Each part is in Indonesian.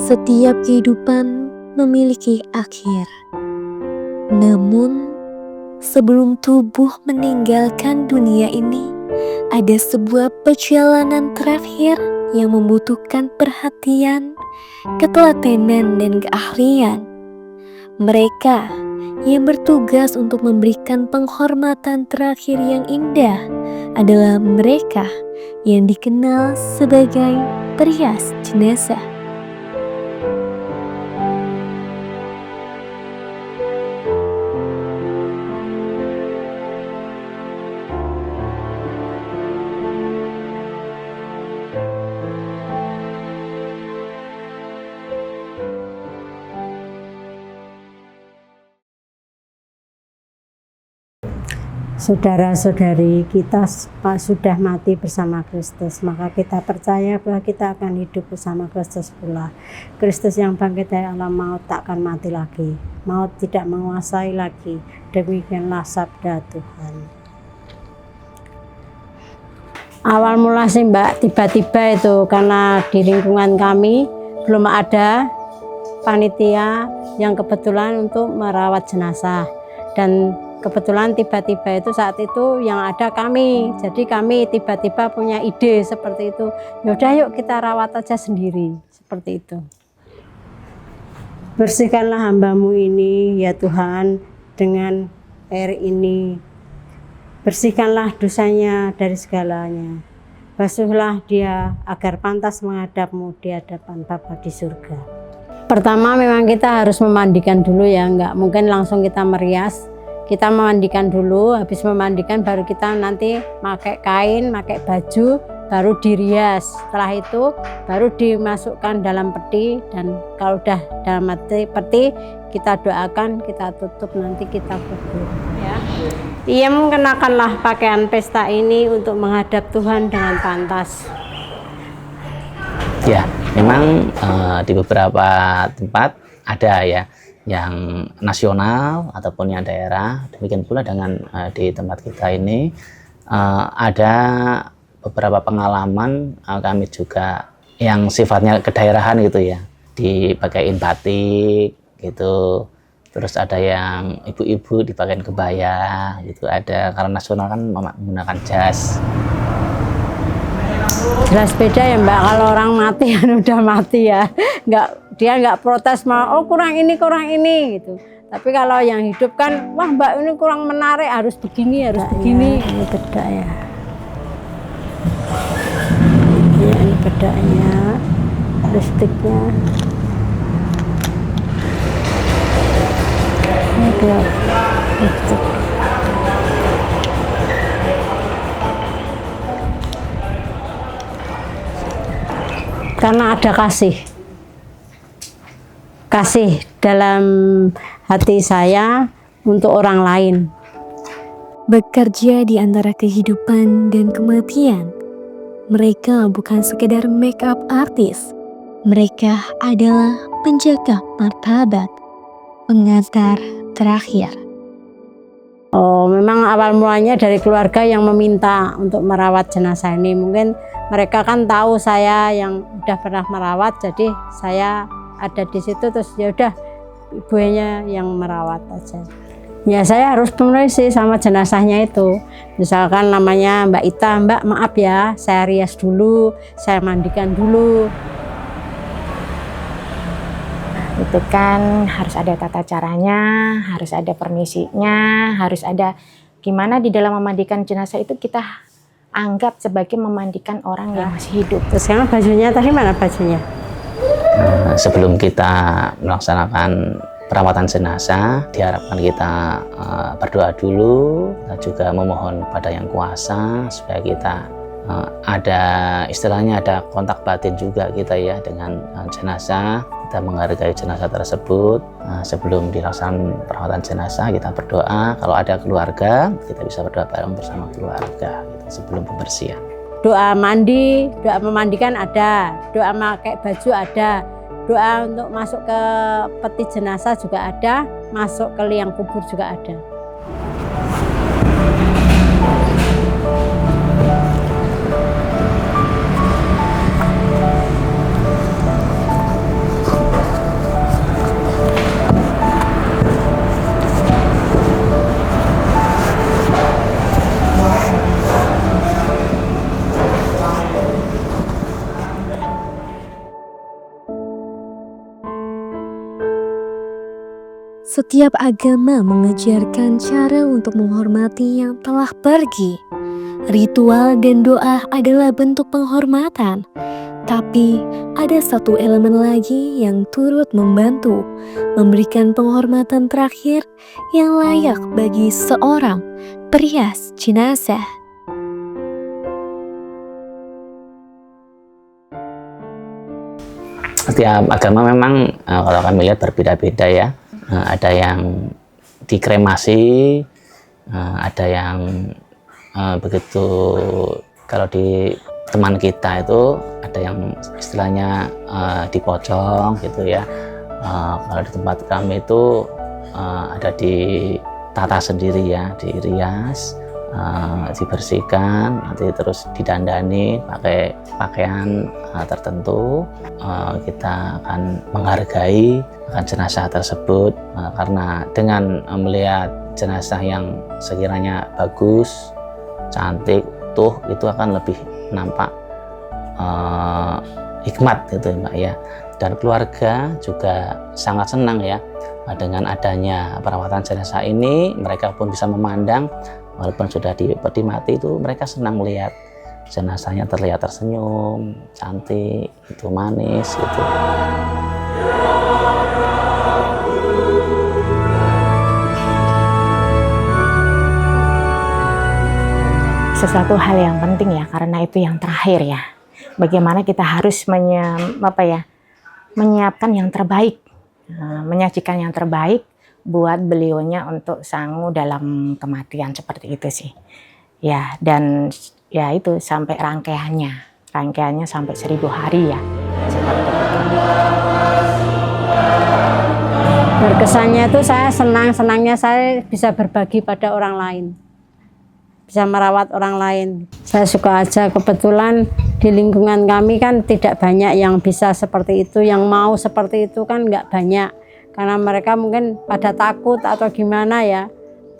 Setiap kehidupan memiliki akhir. Namun, sebelum tubuh meninggalkan dunia ini, ada sebuah perjalanan terakhir yang membutuhkan perhatian, ketelatenan, dan keahlian. Mereka yang bertugas untuk memberikan penghormatan terakhir yang indah adalah mereka yang dikenal sebagai perias jenazah. Saudara-saudari kita sudah mati bersama Kristus, maka kita percaya bahwa kita akan hidup bersama Kristus pula. Kristus yang bangkit dari alam maut tak akan mati lagi, maut tidak menguasai lagi. Demikianlah sabda Tuhan. Awal mula sih Mbak, tiba-tiba itu karena di lingkungan kami belum ada panitia yang kebetulan untuk merawat jenazah, dan kebetulan tiba-tiba itu saat itu yang ada kami, jadi kami tiba-tiba punya ide seperti itu. Yaudah yuk kita rawat aja sendiri, seperti itu. Bersihkanlah hamba-Mu ini ya Tuhan dengan air ini. Bersihkanlah dosanya dari segalanya. Basuhlah dia agar pantas menghadap-Mu di hadapan Bapa di surga. Pertama memang kita harus memandikan dulu ya, nggak mungkin langsung kita merias. Kita memandikan dulu, habis memandikan baru kita nanti pakai kain, pakai baju, baru dirias. Setelah itu baru dimasukkan dalam peti, dan kalau udah dalam peti kita doakan, kita tutup, nanti kita kubur. Ya. Ia mengenakanlah pakaian pesta ini untuk menghadap Tuhan dengan pantas. Ya, memang di beberapa tempat ada ya, yang nasional ataupun yang daerah. Demikian pula dengan di tempat kita ini ada beberapa pengalaman kami juga yang sifatnya kedaerahan gitu ya, dipakaiin batik gitu, terus ada yang ibu-ibu dipakaiin kebaya gitu, ada. Karena nasional kan menggunakan jas. Jelas beda ya Mbak, kalau orang mati kan udah mati ya, dia nggak protes mau oh kurang ini gitu. Tapi kalau yang hidup kan, wah Mbak ini kurang menarik, harus begini, harus begini. Ini beda ya. Ya ini bedanya, listiknya. Ini dia listik. Karena ada kasih dalam hati saya untuk orang lain. Bekerja di antara kehidupan dan kematian, mereka bukan sekedar make up artis. Mereka adalah penjaga martabat, pengantar terakhir. Oh, memang awal mulanya dari keluarga yang meminta untuk merawat jenazah ini. Mungkin mereka kan tahu saya yang udah pernah merawat, jadi saya ada di situ, terus ya udah ibunya yang merawat aja. Ya saya harus menulis sih sama jenazahnya itu. Misalkan namanya Mbak Ita, Mbak maaf ya, saya rias dulu, saya mandikan dulu. Itu kan harus ada tata caranya, harus ada permisinya, harus ada gimana di dalam memandikan jenazah itu kita anggap sebagai memandikan orang yang masih hidup. Terus sekarang bajunya tadi mana bajunya? Sebelum kita melaksanakan perawatan jenazah, diharapkan kita berdoa dulu, kita juga memohon pada Yang Kuasa supaya kita ada istilahnya ada kontak batin juga kita ya dengan jenazah. Kita menghargai jenazah tersebut. Sebelum dilaksanakan perawatan jenazah kita berdoa. Kalau ada keluarga kita bisa berdoa bareng bersama keluarga gitu, sebelum pembersihan. Doa mandi, doa memandikan ada, doa pakai baju ada, doa untuk masuk ke peti jenazah juga ada, masuk ke liang kubur juga ada. Setiap agama mengajarkan cara untuk menghormati yang telah pergi. Ritual dan doa adalah bentuk penghormatan. Tapi ada satu elemen lagi yang turut membantu memberikan penghormatan terakhir yang layak bagi seorang perias jenazah. Setiap agama memang kalau kami lihat berbeda-beda ya. Ada yang dikremasi, ada yang begitu. Kalau di teman kita itu ada yang istilahnya dipocong gitu ya. Kalau di tempat kami itu ada ditata sendiri ya, dirias, dibersihkan, nanti terus didandani pakai pakaian tertentu. Kita akan menghargai akan jenazah tersebut karena dengan melihat jenazah yang sekiranya bagus, cantik, utuh, itu akan lebih nampak hikmat gitu ya Mbak ya. Dan keluarga juga sangat senang ya dengan adanya perawatan jenazah ini. Mereka pun bisa memandang walaupun sudah di peti mati itu, mereka senang melihat jenazahnya terlihat tersenyum, cantik, itu manis gitu. Sesuatu hal yang penting ya, karena itu yang terakhir ya. Bagaimana kita harus menyiapkan yang terbaik, menyajikan yang terbaik buat beliaunya untuk sangu dalam kematian, seperti itu sih. Ya, dan ya itu sampai rangkaiannya sampai 1000 hari ya, seperti itu. Berkesannya itu saya senangnya saya bisa berbagi pada orang lain, bisa merawat orang lain. Saya suka aja, kebetulan di lingkungan kami kan tidak banyak yang bisa seperti itu, yang mau seperti itu kan nggak banyak, karena mereka mungkin pada takut atau gimana ya.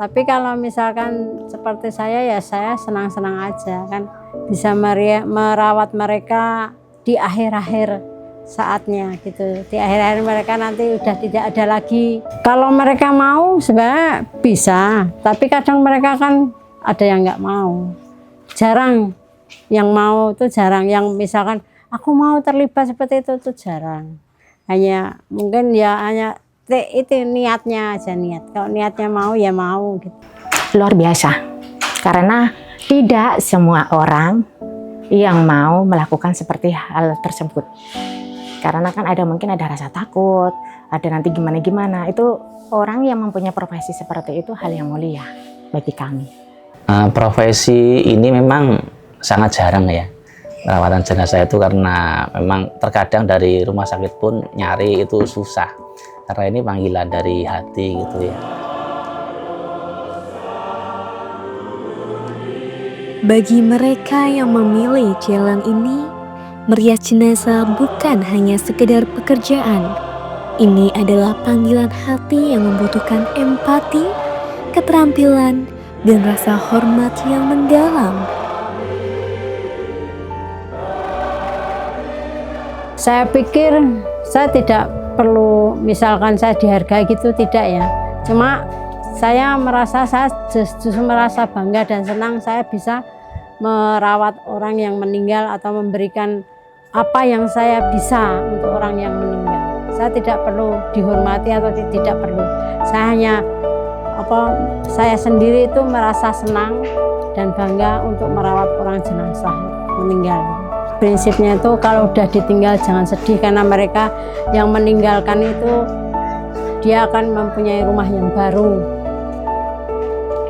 Tapi kalau misalkan seperti saya ya saya senang-senang aja kan, bisa merawat mereka di akhir-akhir saatnya gitu. Di akhir-akhir mereka nanti udah tidak ada lagi. Kalau mereka mau sebenarnya bisa, tapi kadang mereka kan ada yang nggak mau. Jarang yang mau, itu jarang. Yang misalkan aku mau terlibat seperti itu jarang. Hanya mungkin ya hanya itu niatnya aja, niat. Kalau niatnya mau ya mau gitu. Luar biasa, karena tidak semua orang yang mau melakukan seperti hal tersebut. Karena kan mungkin ada rasa takut, ada nanti gimana-gimana. Itu orang yang mempunyai profesi seperti itu hal yang mulia bagi kami. Profesi ini memang sangat jarang ya, perawatan jenazah itu, karena memang terkadang dari rumah sakit pun nyari itu susah, karena ini panggilan dari hati gitu ya. Bagi mereka yang memilih jalan ini, merias jenazah bukan hanya sekedar pekerjaan. Ini adalah panggilan hati yang membutuhkan empati, keterampilan, dan rasa hormat yang mendalam. Saya pikir saya tidak perlu misalkan saya dihargai gitu, tidak ya. Cuma saya justru merasa bangga dan senang saya bisa merawat orang yang meninggal atau memberikan apa yang saya bisa untuk orang yang meninggal. Saya tidak perlu dihormati atau tidak perlu. Saya hanya saya sendiri itu merasa senang dan bangga untuk merawat orang jenazah meninggal. Prinsipnya itu kalau udah ditinggal jangan sedih, karena mereka yang meninggalkan itu dia akan mempunyai rumah yang baru.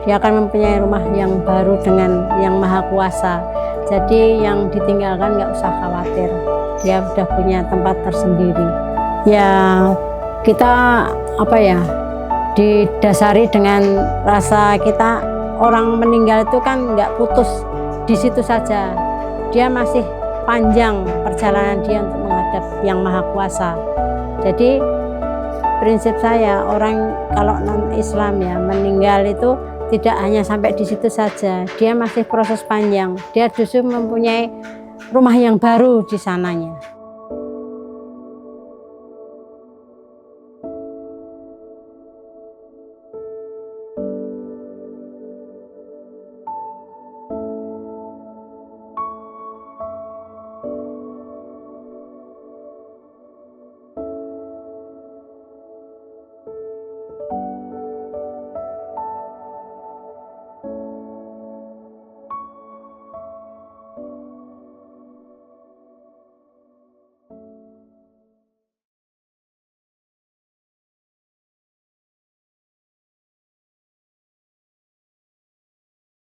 Dia akan mempunyai rumah yang baru dengan Yang Maha Kuasa. Jadi yang ditinggalkan nggak usah khawatir. Dia sudah punya tempat tersendiri. Ya kita didasari dengan rasa kita, orang meninggal itu kan nggak putus di situ saja. Dia masih panjang perjalanan dia untuk menghadap Yang Maha Kuasa. Jadi prinsip saya, orang kalau non-Islam ya meninggal itu tidak hanya sampai di situ saja, dia masih proses panjang. Dia justru mempunyai rumah yang baru di sananya.